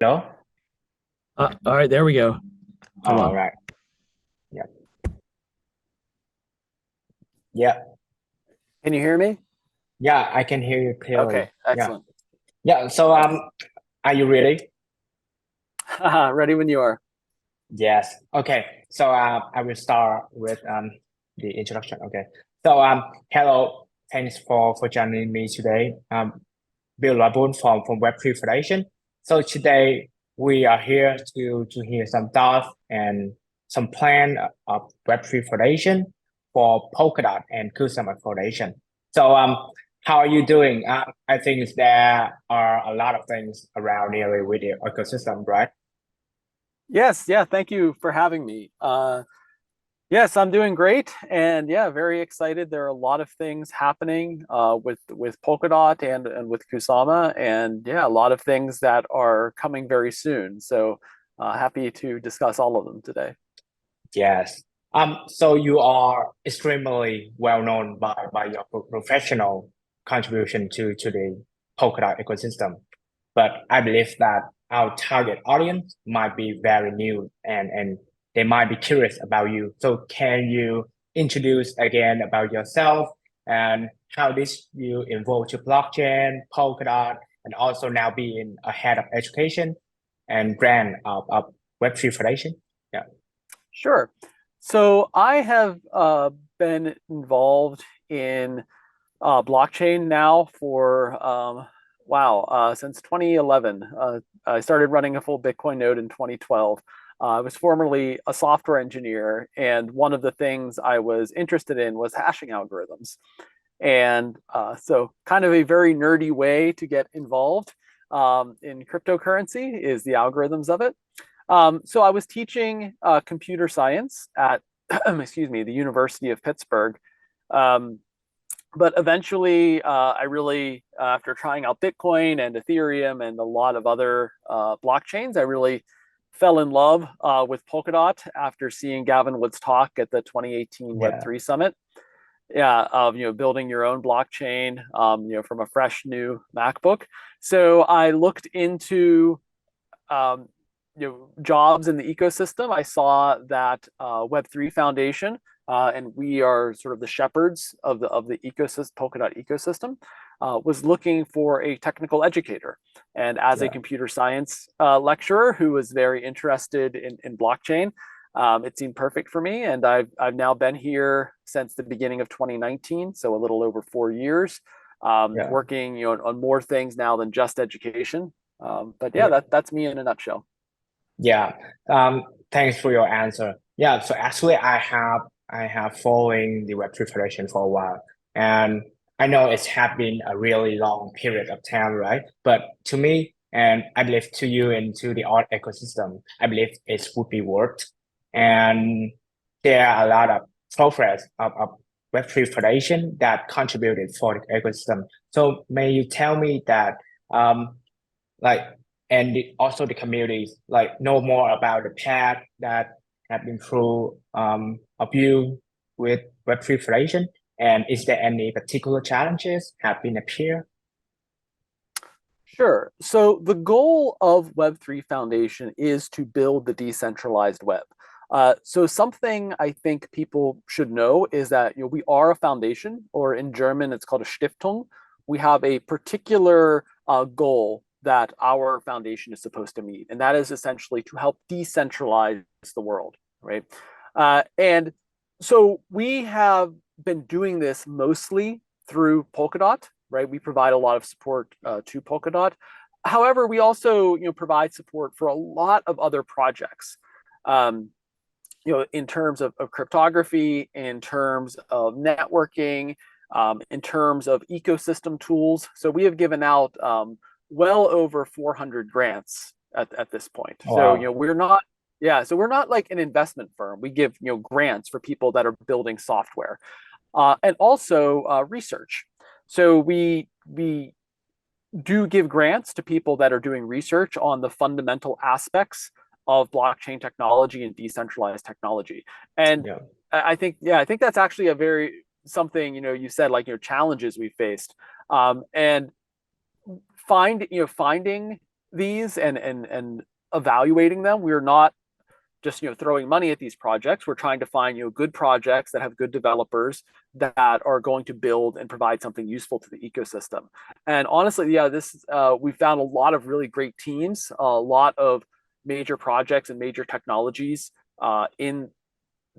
Hello? All right, there we go. Hold All on. right. Yeah. Yeah. Can you hear me? Yeah, I can hear you clearly. Okay, Yeah. excellent. Yeah. Are you ready? Ready when you are. Yes. Okay. I will start with the introduction. Okay. Hello. Thanks for joining me today. Bill Laboon from Web3 Foundation. So today we are here to hear some thoughts and some plan of Web3 Foundation for Polkadot and Kusama Foundation. So how are you doing? I think there are a lot of things around here with the ecosystem, right? Yes, yeah, thank you for having me. Yes, I'm doing great, and yeah, very excited. There are a lot of things happening with Polkadot and with Kusama, and yeah, a lot of things that are coming very soon. So happy to discuss all of them today. Yes. So you are extremely well known by your professional contribution to the Polkadot ecosystem. But I believe that our target audience might be very new and they might be curious about you. So can you introduce again about yourself and how this you involve to blockchain, Polkadot, and also now being a head of education and brand of Web3 Foundation? Yeah. Sure. So I have been involved in blockchain now for wow, since 2011. I started running a full Bitcoin node in 2012. I was formerly a software engineer, and one of the things I was interested in was hashing algorithms. And so, kind of a very nerdy way to get involved in cryptocurrency is the algorithms of it. So I was teaching computer science at, excuse me, the University of Pittsburgh. Um, but eventually, I really, after trying out Bitcoin and Ethereum and a lot of other blockchains, I really fell in love with Polkadot after seeing Gavin Wood's talk at the 2018 Yeah. Web3 Summit. Yeah, of building your own blockchain, from a fresh new MacBook. So I looked into um, jobs in the ecosystem. I saw that Web3 Foundation, and we are sort of the shepherds of the ecosystem, Polkadot ecosystem, was looking for a technical educator. And as a Yeah. computer science lecturer who was very interested in blockchain, it seemed perfect for me. And I've now been here since the beginning of 2019, so a little over 4 years, Yeah. working on more things now than just education. But yeah, Yeah. that's me in a nutshell. Yeah. Thanks for your answer. Yeah. So actually, I have following the Web3 Federation for a while, and I know it's have been a really long period of time, right? But to me, and I believe to you and to the art ecosystem, I believe it would be worth. And there are a lot of progress of Web3 Federation that contributed for the ecosystem. So may you tell me that like and also the communities like know more about the path that have been through of you with Web3 Foundation, and is there any particular challenges have been appear? Sure. So the goal of Web3 Foundation is to build the decentralized web. So something I think people should know is that we are a foundation, or in German it's called a Stiftung. We have a particular goal that our foundation is supposed to meet, and that is essentially to help decentralize the world, right? And so we have been doing this mostly through Polkadot, right? We provide a lot of support to Polkadot. However, we also provide support for a lot of other projects. Um, in terms of cryptography, in terms of networking, in terms of ecosystem tools. So we have given out well over 400 grants at this point. So Wow. we're not, yeah, so we're not like an investment firm. We give grants for people that are building software, and also research. So we do give grants to people that are doing research on the fundamental aspects of blockchain technology and decentralized technology. And Yeah. I think, yeah, I think that's actually a very something, you said, challenges we faced. And finding these and evaluating them. We're not just throwing money at these projects. We're trying to find good projects that have good developers that are going to build and provide something useful to the ecosystem. And honestly, yeah, this we found a lot of really great teams, a lot of major projects and major technologies in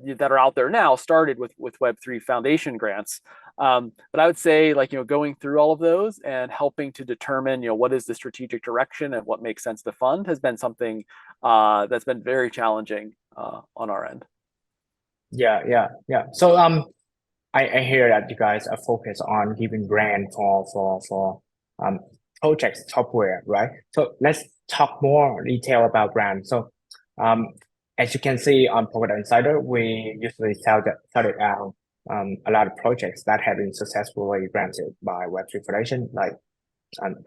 that are out there now started with Web3 Foundation grants. But I would say, like, going through all of those and helping to determine, what is the strategic direction and what makes sense to fund has been something that's been very challenging on our end. Yeah. So I hear that you guys are focused on giving grant for projects software, right? So let's talk more detail about grant. So um as you can see on Polkadot Insider, we usually started out a lot of projects that have been successfully granted by Web3 Foundation, like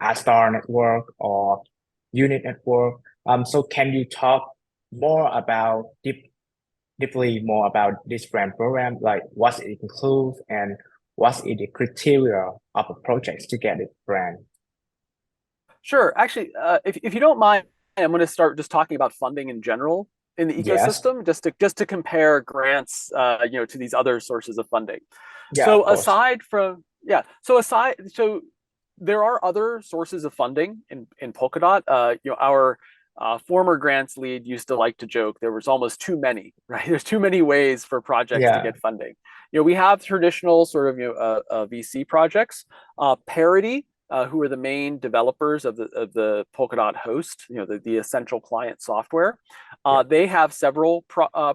Astar Network or Unit Network. So can you talk more about deeply more about this grant program, like what it includes and what's the criteria of a project to get it grant? Sure. Actually, if you don't mind, I'm going to start just talking about funding in general in the Yes. ecosystem, just to compare grants, to these other sources of funding. Yeah, of So course. so there are other sources of funding in Polkadot. Our former grants lead used to like to joke there was almost too many, right? There's too many ways for projects to Yeah. get funding. We have traditional sort of VC projects, Parity, who are the main developers of the Polkadot host, the essential client software. Yeah. They have several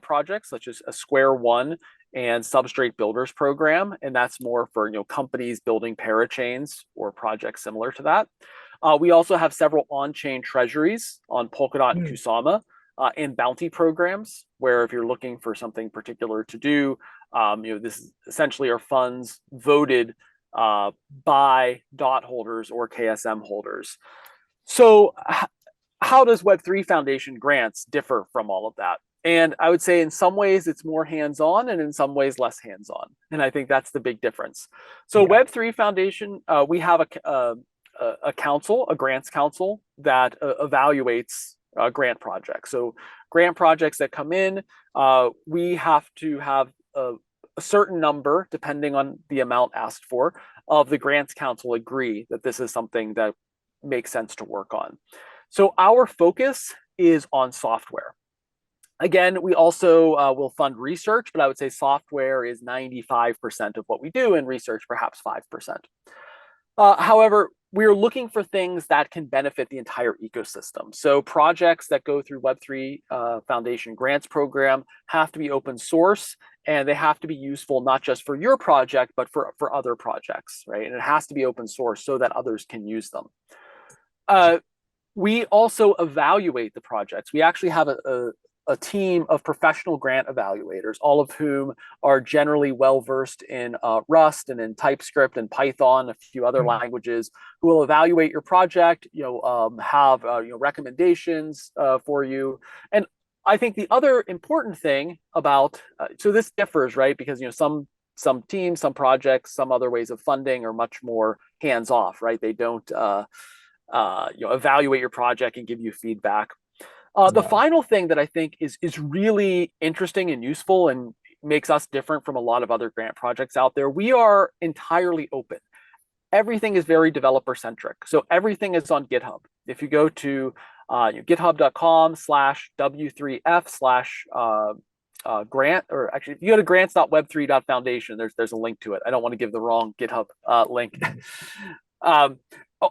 projects, such as a Square One and Substrate Builders program, and that's more for companies building parachains or projects similar to that. We also have several on-chain treasuries on Polkadot and Mm. Kusama, and bounty programs, where if you're looking for something particular to do, this essentially are funds voted by DOT holders or KSM holders. So, how does Web3 Foundation grants differ from all of that? And I would say in some ways it's more hands on and in some ways less hands on. And I think that's the big difference. So, Yeah. Web3 Foundation, we have a council, a grants council that evaluates grant projects. So, grant projects that come in, we have to have a certain number, depending on the amount asked for, of the grants council agree that this is something that makes sense to work on. So our focus is on software. Again, we also will fund research, but I would say software is 95% of what we do, and research perhaps 5%. However, we're looking for things that can benefit the entire ecosystem. So projects that go through Web3 Foundation grants program have to be open source, and they have to be useful not just for your project, but for other projects, right? And it has to be open source so that others can use them. We also evaluate the projects. We actually have a team of professional grant evaluators, all of whom are generally well versed in Rust and in TypeScript and Python, a few other Mm. languages, who will evaluate your project. Have recommendations for you. And I think the other important thing about so this differs, right? Because some teams, some projects, some other ways of funding are much more hands off, right? They don't evaluate your project and give you feedback. The Yeah. final thing that I think is really interesting and useful and makes us different from a lot of other grant projects out there, we are entirely open. Everything is very developer centric. So everything is on GitHub. If you go to github.com/w3f/grant, or actually if you go to grants.web3.foundation, there's a link to it. I don't want to give the wrong GitHub link.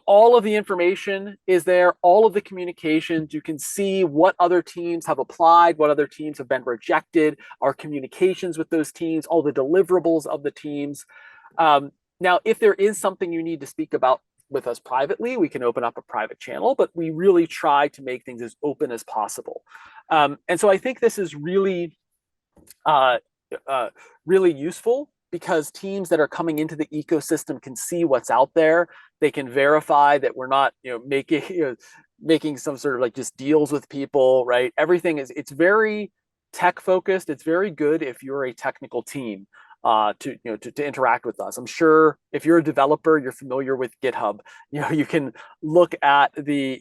All of the information is there, all of the communications. You can see what other teams have applied, what other teams have been rejected, our communications with those teams, all the deliverables of the teams. Now, if there is something you need to speak about with us privately, we can open up a private channel, but we really try to make things as open as possible. And so I think this is really, really useful, because teams that are coming into the ecosystem can see what's out there. They can verify that we're not, making some sort of like just deals with people, right? Everything it's very tech focused. It's very good if you're a technical team. to interact with us. I'm sure if you're a developer, you're familiar with GitHub. You can look at the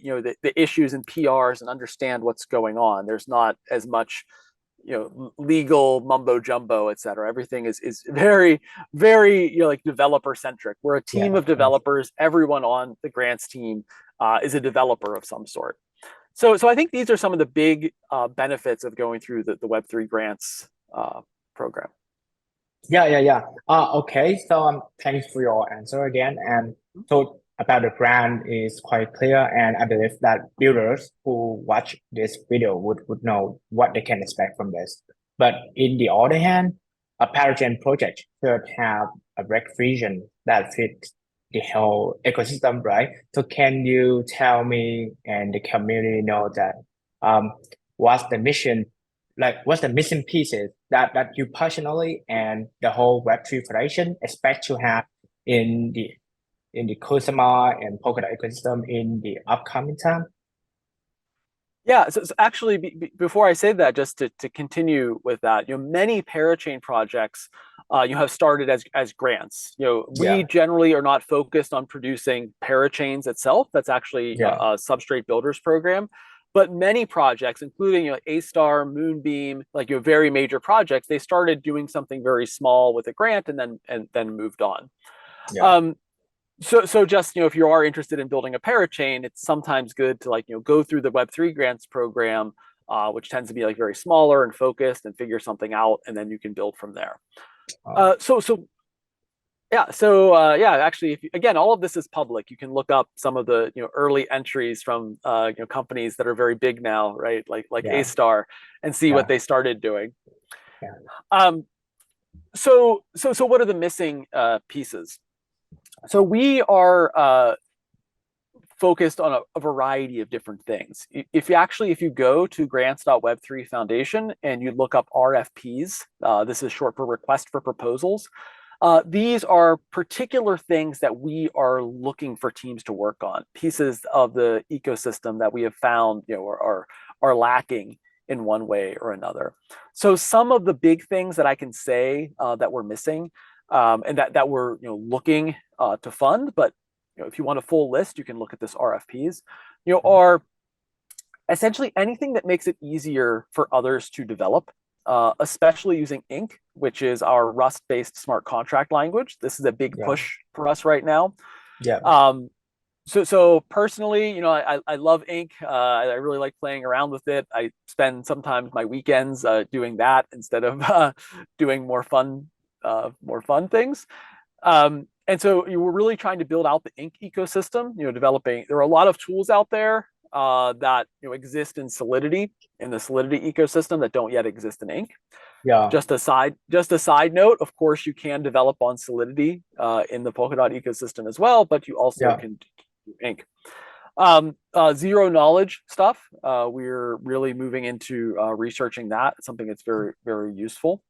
issues and PRs and understand what's going on. There's not as much legal mumbo jumbo, et cetera. Everything is very, very like developer centric. We're a Yeah, team of of course. developers. Everyone on the grants team is a developer of some sort. So I think these are some of the big benefits of going through the Web3 grants program. Yeah. Okay. So thanks for your answer again. And so about the brand is quite clear, and I believe that builders who watch this video would know what they can expect from this. But in the other hand, a parachain project should have a red vision that fits the whole ecosystem, right? So can you tell me and the community know that um what's the mission, like what's the missing pieces that you personally and the whole Web3 Foundation expect to have in the Kusama and Polkadot ecosystem in the upcoming time? Yeah, so actually, before I say that, just to continue with that, many parachain projects, you have started as grants. We Yeah, generally are not focused on producing parachains itself. That's actually yeah, a substrate builders program. But many projects, including A Star, Moonbeam, like your very major projects, they started doing something very small with a grant and then moved on. yeah, Um, so just if you are interested in building a parachain, it's sometimes good to go through the Web3 grants program, which tends to be like very smaller and focused, and figure something out, and then you can build from there. uh, So actually, again, all of this is public. You can look up some of the early entries from companies that are very big now, right? Like A yeah, Star, and see what yeah, they started doing. yeah, Um, so what are the missing pieces? So we are focused on a variety of different things. If you go to grants.web3 Foundation and you look up RFPs, this is short for request for proposals. These are particular things that we are looking for teams to work on, pieces of the ecosystem that we have found are lacking in one way or another. So some of the big things that I can say that we're missing, and that we're looking to fund, but if you want a full list, you can look at this RFPs, are essentially anything that makes it easier for others to develop, especially using Ink, which is our Rust-based smart contract language. This is a big yeah, push for us right now. yeah, So personally, I love Ink. I really like playing around with it. I spend sometimes my weekends doing that instead of doing more fun things. And so you were really trying to build out the Ink ecosystem, developing. There are a lot of tools out there that exist in Solidity, in the Solidity ecosystem, that don't yet exist in Ink. yeah, Just a side note, of course, you can develop on Solidity in the Polkadot ecosystem as well, but you also yeah, can do Ink. Zero knowledge stuff. We're really moving into researching that. It's something that's very, very useful.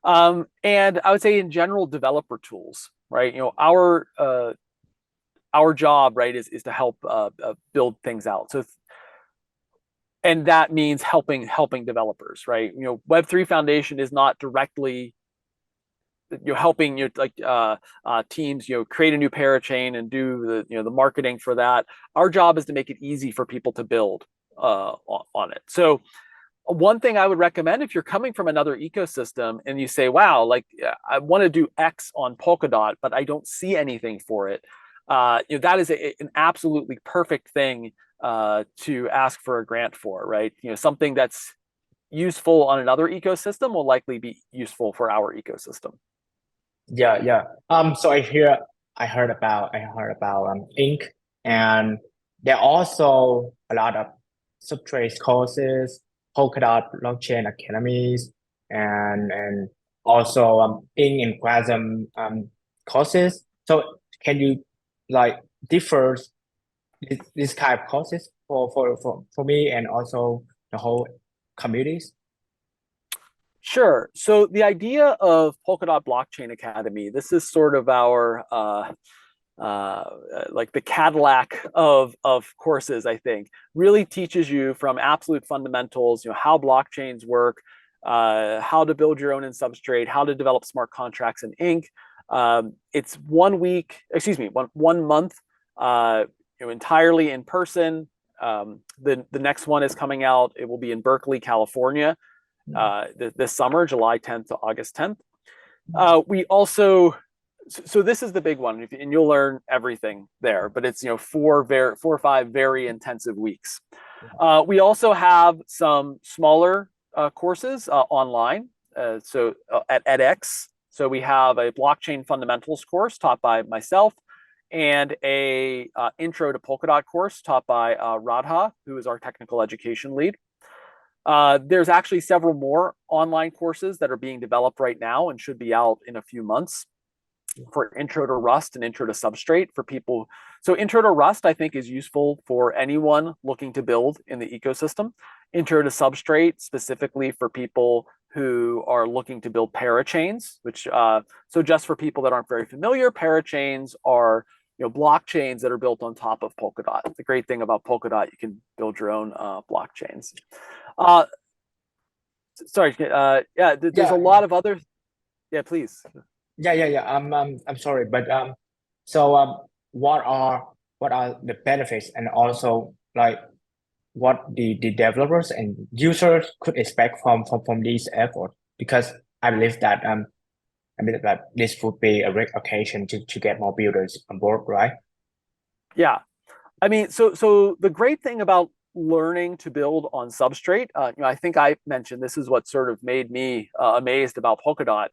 And I would say in general, developer tools, right? Our job, right, is to help build things out. And that means helping developers, right? Web3 Foundation is not directly helping teams create a new parachain and do the marketing for that. Our job is to make it easy for people to build on it. So one thing I would recommend, if you're coming from another ecosystem and you say, wow, like I want to do X on Polkadot, but I don't see anything for it, that is an absolutely perfect thing to ask for a grant for, right? Something that's useful on another ecosystem will likely be useful for our ecosystem. yeah. So I heard about Ink, and there are also a lot of subtrade courses, Polkadot blockchain academies, and also Ink and WASM courses. So can you like differ this kind of courses for me and also the whole communities? Sure. So the idea of Polkadot Blockchain Academy, this is sort of our like the Cadillac of courses. I think really teaches you from absolute fundamentals, how blockchains work, how to build your own in Substrate, how to develop smart contracts in Ink. It's 1 week, excuse me, one month, entirely in person. The next one is coming out. It will be in Berkeley, California, this summer, July 10th to August 10th. We also, so this is the big one, and you'll learn everything there. But it's 4 or 5 very intensive weeks. We also have some smaller courses online. So at edX, so we have a blockchain fundamentals course taught by myself, and a intro to Polkadot course taught by Radha, who is our technical education lead. There's actually several more online courses that are being developed right now and should be out in a few months for intro to Rust and intro to Substrate for people. So intro to Rust, I think, is useful for anyone looking to build in the ecosystem. Intro to Substrate, specifically for people who are looking to build parachains, which, so just for people that aren't very familiar, parachains are blockchains that are built on top of Polkadot. The great thing about Polkadot, you can build your own blockchains. Sorry, there's a lot of other, yeah, please. Yeah. I'm sorry, but so what are the benefits, and also like what the developers and users could expect from these efforts? Because I believe that this would be a great occasion to get more builders on board, right? Yeah, I mean, so the great thing about learning to build on Substrate, I think I mentioned this is what sort of made me amazed about Polkadot,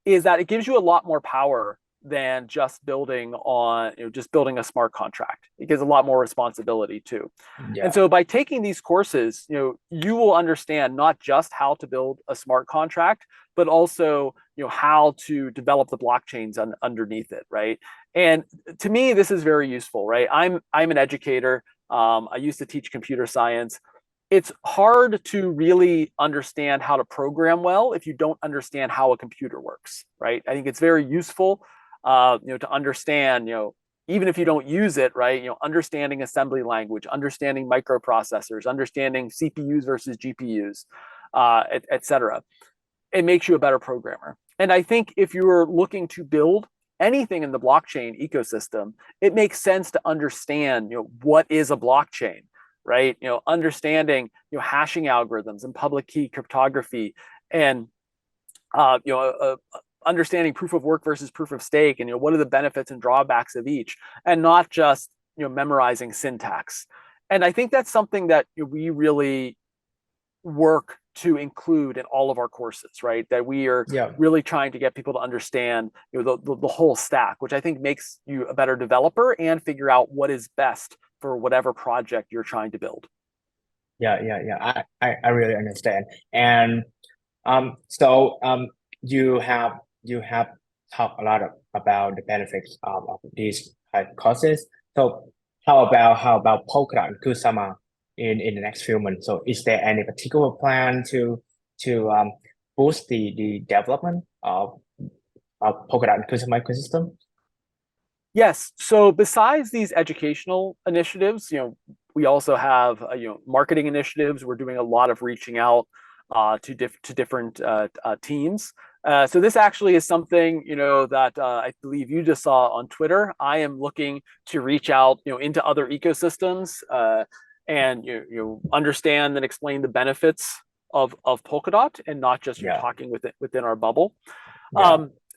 is that it gives you a lot more power than just building on just building a smart contract. It gives a lot more responsibility too. Yeah. And so by taking these courses, you will understand not just how to build a smart contract, but also how to develop the blockchains underneath it, right? And to me, this is very useful, right? I'm an educator. I used to teach computer science. It's hard to really understand how to program well if you don't understand how a computer works, right? I think it's very useful, to understand, even if you don't use it, right? Understanding assembly language, understanding microprocessors, understanding CPUs versus GPUs, et cetera. It makes you a better programmer. And I think if you're looking to build anything in the blockchain ecosystem, it makes sense to understand, what is a blockchain, right? Understanding, hashing algorithms and public key cryptography, and understanding proof of work versus proof of stake, and what are the benefits and drawbacks of each, and not just memorizing syntax. And I think that's something that we really work to include in all of our courses, right? That we are really trying to get people to understand the whole stack, which I think makes you a better developer and figure out what is best for whatever project you're trying to build. Yeah. I really understand. And so you have talked a lot about the benefits of these courses. So how about Polkadot and Kusama in the next few months? So is there any particular plan to boost the development of Polkadot and Kusama ecosystem? Yes. So besides these educational initiatives, we also have marketing initiatives. We're doing a lot of reaching out to different teams. So this actually is something that I believe you just saw on Twitter. I am looking to reach out into other ecosystems and understand and explain the benefits of Polkadot, and not just talking within our bubble.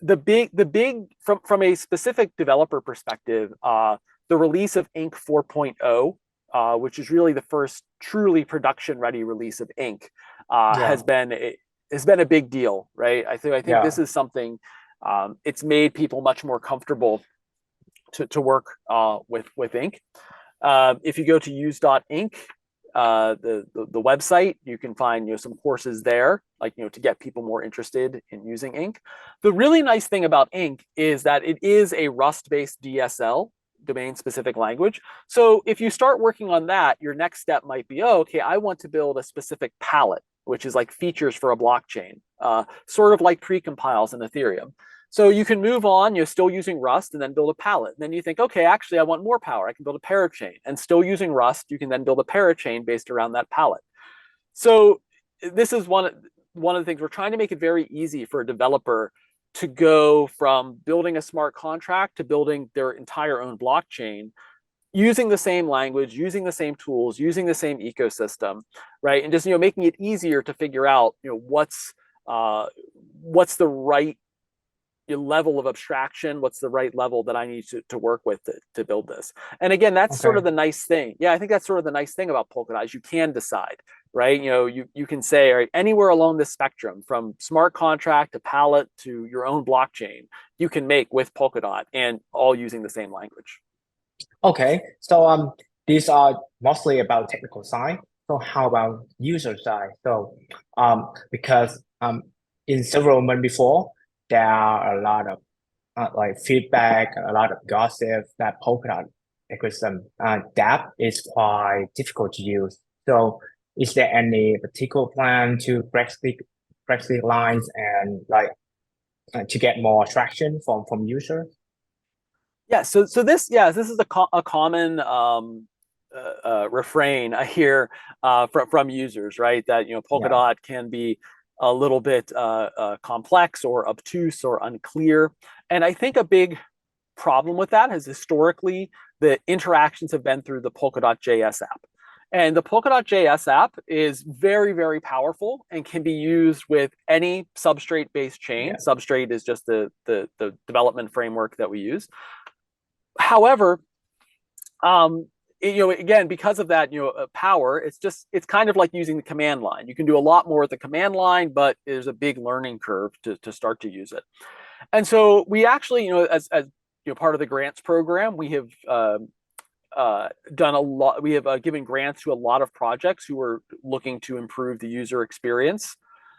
The big from a specific developer perspective, the release of Ink 4.0, which is really the first truly production ready release of Ink, has been a big deal, right? I think this is something, it's made people much more comfortable to work with Ink. If you go to use.ink, the website, you can find some courses there, like to get people more interested in using Ink. The really nice thing about Ink is that it is a Rust-based DSL, domain specific language. So if you start working on that, your next step might be, okay, I want to build a specific palette, which is like features for a blockchain, sort of like precompiles in Ethereum. So you can move on, still using Rust, and then build a palette. And then you think, okay, actually, I want more power. I can build a parachain. And still using Rust, you can then build a parachain based around that palette. So this is one one of the things we're trying to make it very easy for a developer to go from building a smart contract to building their entire own blockchain using the same language, using the same tools, using the same ecosystem, right? And just making it easier to figure out what's the right level of abstraction, what's the right level that I need to work with to build this. And again, that's sort of Okay. the nice thing. Yeah, I think that's sort of the nice thing about Polkadot is you can decide, right? You can say, all right, anywhere along this spectrum, from smart contract to pallet to your own blockchain, you can make with Polkadot, and all using the same language. Okay. So these are mostly about technical side. So how about user side? So because in several months before, there are a lot of like feedback, a lot of gossip that Polkadot ecosystem dApp is quite difficult to use. So is there any particular plan to break the lines and like to get more traction from users? Yeah, so this is a common refrain I hear from users, right? That Yeah. Polkadot can be a little bit complex or obtuse or unclear, and I think a big problem with that is historically the interactions have been through the Polkadot JS app. And the Polkadot JS app is very, very powerful and can be used with any substrate-based chain. Yeah. Substrate is just the development framework that we use. However, again, because of that, power, it's kind of like using the command line. You can do a lot more with the command line, but there's a big learning curve to start to use it. And so we actually, as part of the grants program, we have done a lot. We have given grants to a lot of projects who are looking to improve the user experience.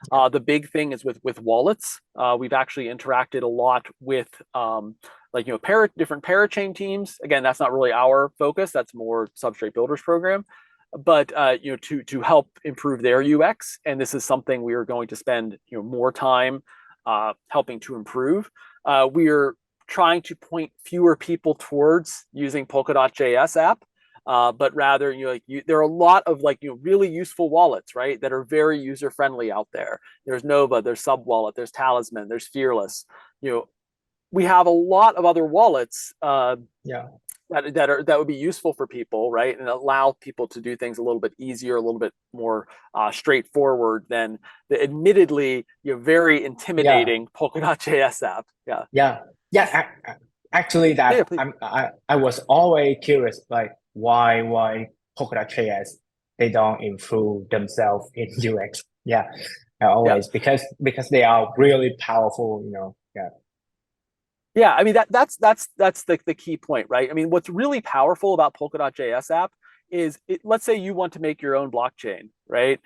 The big thing is with wallets. We've actually interacted a lot with different parachain teams. Again, that's not really our focus. That's more Substrate Builders program. But to help improve their UX, and this is something we are going to spend more time helping to improve. We are trying to point fewer people towards using Polkadot JS app, but rather there are a lot of really useful wallets, right, that are very user friendly out there. There's Nova, there's Subwallet, there's Talisman, there's Fearless. We have a lot of other wallets Yeah. that would be useful for people, right, and allow people to do things a little bit easier, a little bit more straightforward than the admittedly very Yeah. intimidating Polkadot JS app. Yeah. Yeah. Yeah. Actually, Yeah, that please. I was always curious, like why Polkadot JS they don't improve themselves in UX. Yeah, Yeah. always because they are really powerful. Yeah. Yeah, I mean that's the key point, right? I mean, what's really powerful about Polkadot JS app is let's say you want to make your own blockchain, right?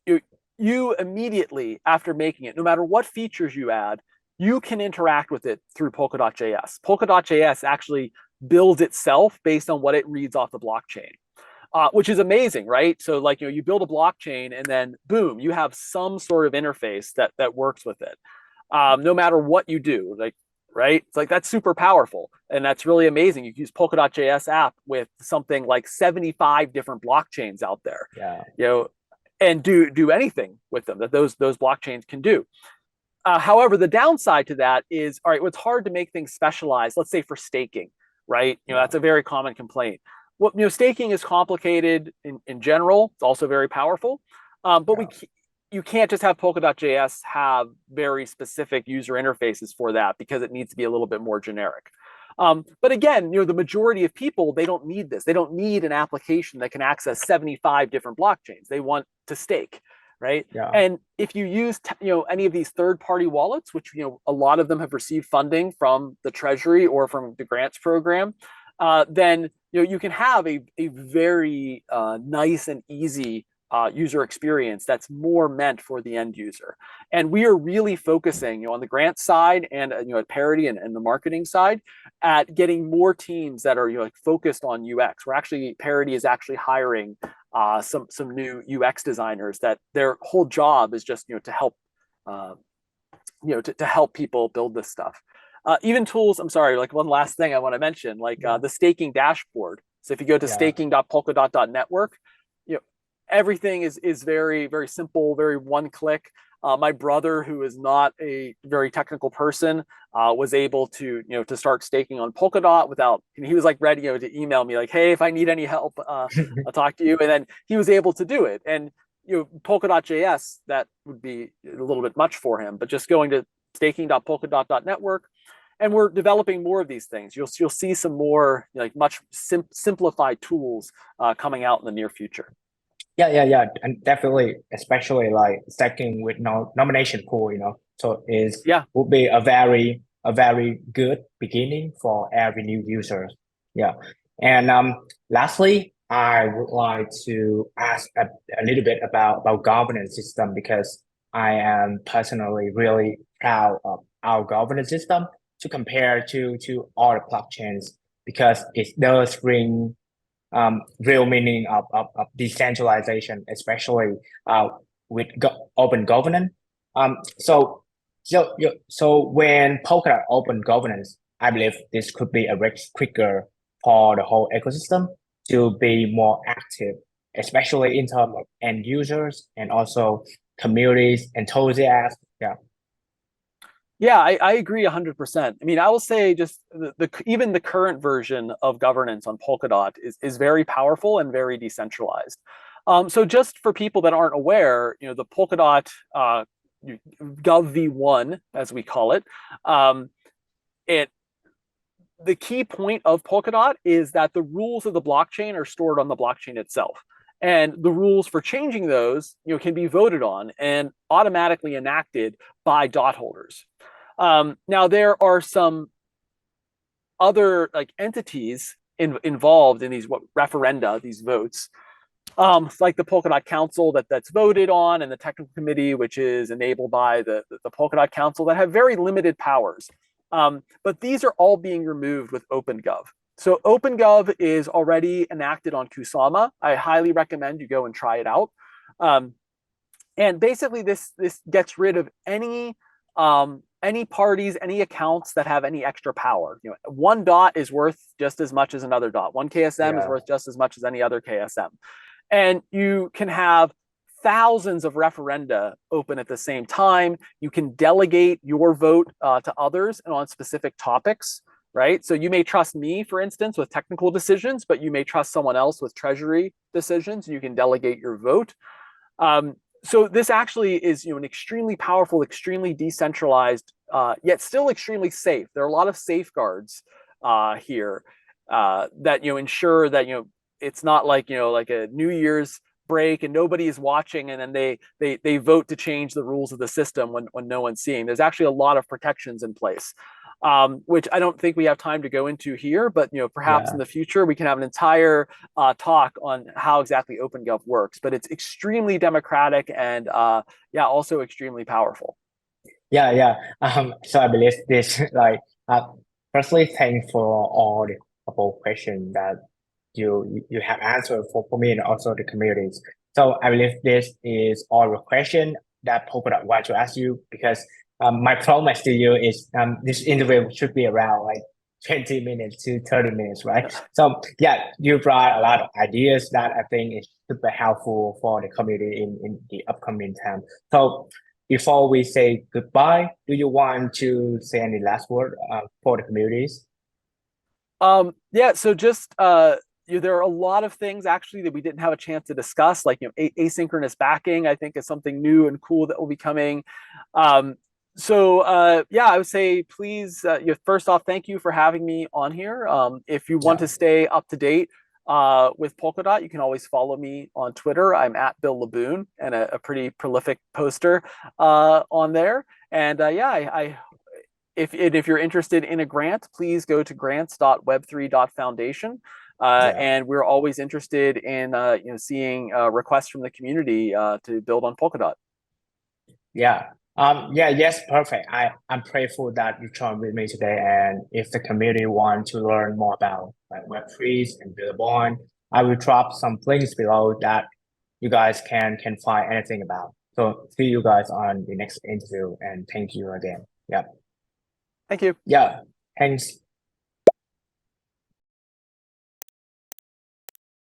You you immediately after making it, no matter what features you add, you can interact with it through Polkadot JS. Polkadot JS actually builds itself based on what it reads off the blockchain. Which is amazing, right? So you build a blockchain and then boom, you have some sort of interface that works with it. No matter what you do, right? It's that's super powerful, and that's really amazing. You can use Polkadot JS app with something like 75 different blockchains out there, Yeah. and do anything with them that those blockchains can do. However, the downside to that is, all right, it's hard to make things specialized. Let's say for staking, right? Yeah. That's a very common complaint. Well, staking is complicated in general. It's also very powerful, but Yeah. you can't just have Polkadot.js have very specific user interfaces for that because it needs to be a little bit more generic. But again, the majority of people, they don't need this. They don't need an application that can access 75 different blockchains. They want to stake, right? Yeah. And if you use any of these third-party wallets, which a lot of them have received funding from the Treasury or from the grants program, then you can have a very nice and easy user experience that's more meant for the end user. And we are really focusing on the grant side and at Parity and the marketing side at getting more teams that are focused on UX. Parity is actually hiring some new UX designers that their whole job is just to help to help people build this stuff. Even tools, I'm sorry, one last thing I want to mention, Yeah. the staking dashboard. So if you go to Yeah. staking.polkadot.network, everything is very, very simple, very one click. My brother, who is not a very technical person, was able to start staking on Polkadot without. He was like ready to email me like, hey, if I need any help, I'll talk to you. And then he was able to do it. And Polkadot.js, that would be a little bit much for him, but just going to staking.polkadot.network, and we're developing more of these things. You'll see some more much simplified tools coming out in the near future. Yeah, and definitely, especially like stacking with nomination pool, so would be a very good beginning for every new user. Yeah, and lastly, I would like to ask a little bit about governance system because I am personally really proud of our governance system to compare to all the blockchains because it does bring real meaning of decentralization, especially with open governance. So when Polkadot open governance, I believe this could be a trigger for the whole ecosystem to be more active, especially in terms of end users and also communities, enthusiasts. Yeah. Yeah, I agree 100%. I mean, I will say just even the current version of governance on Polkadot is very powerful and very decentralized. So just for people that aren't aware, the Polkadot Gov v1, as we call it, the key point of Polkadot is that the rules of the blockchain are stored on the blockchain itself. And the rules for changing those can be voted on and automatically enacted by dot holders. Now, there are some other entities involved in these referenda, these votes, like the Polkadot Council that's voted on, and the technical committee, which is enabled by the Polkadot Council, that have very limited powers. But these are all being removed with OpenGov. So OpenGov is already enacted on Kusama. I highly recommend you go and try it out. And basically, this gets rid of any parties, any accounts that have any extra power. One dot is worth just as much as another dot. One KSM is worth just as much as any other KSM. And you can have thousands of referenda open at the same time. You can delegate your vote to others and on specific topics, right? So you may trust me, for instance, with technical decisions, but you may trust someone else with treasury decisions. You can delegate your vote. So this actually is an extremely powerful, extremely decentralized, yet still extremely safe. There are a lot of safeguards here that ensure that it's not like a New Year's break and nobody is watching and then they vote to change the rules of the system when no one's seeing. There's actually a lot of protections in place, which I don't think we have time to go into here, but perhaps in the future we can have an entire talk on how exactly OpenGov works. But it's extremely democratic and also extremely powerful. Yeah. So I believe this firstly, thanks for all the couple questions that you have answered for me and also the communities. So I believe this is all the question that Polkadot want to ask you because my promise to you is this interview should be around like 20 minutes to 30 minutes, right? So yeah, you brought a lot of ideas that I think is super helpful for the community in the upcoming time. So before we say goodbye, do you want to say any last word for the communities? So just there are a lot of things actually that we didn't have a chance to discuss, like asynchronous backing. I think is something new and cool that will be coming. I would say please. First off, thank you for having me on here. If you want to stay up to date with Polkadot, you can always follow me on Twitter. I'm at Bill Laboon and a pretty prolific poster on there. And if you're interested in a grant, please go to grants.web3.foundation. And we're always interested in seeing requests from the community to build on Polkadot. Yes, perfect. I'm grateful that you joined with me today. And if the community want to learn more about Web3s and Billabong, I will drop some links below that you guys can find anything about. So see you guys on the next interview and thank you again. Yeah. Thank you. Yeah. Thanks.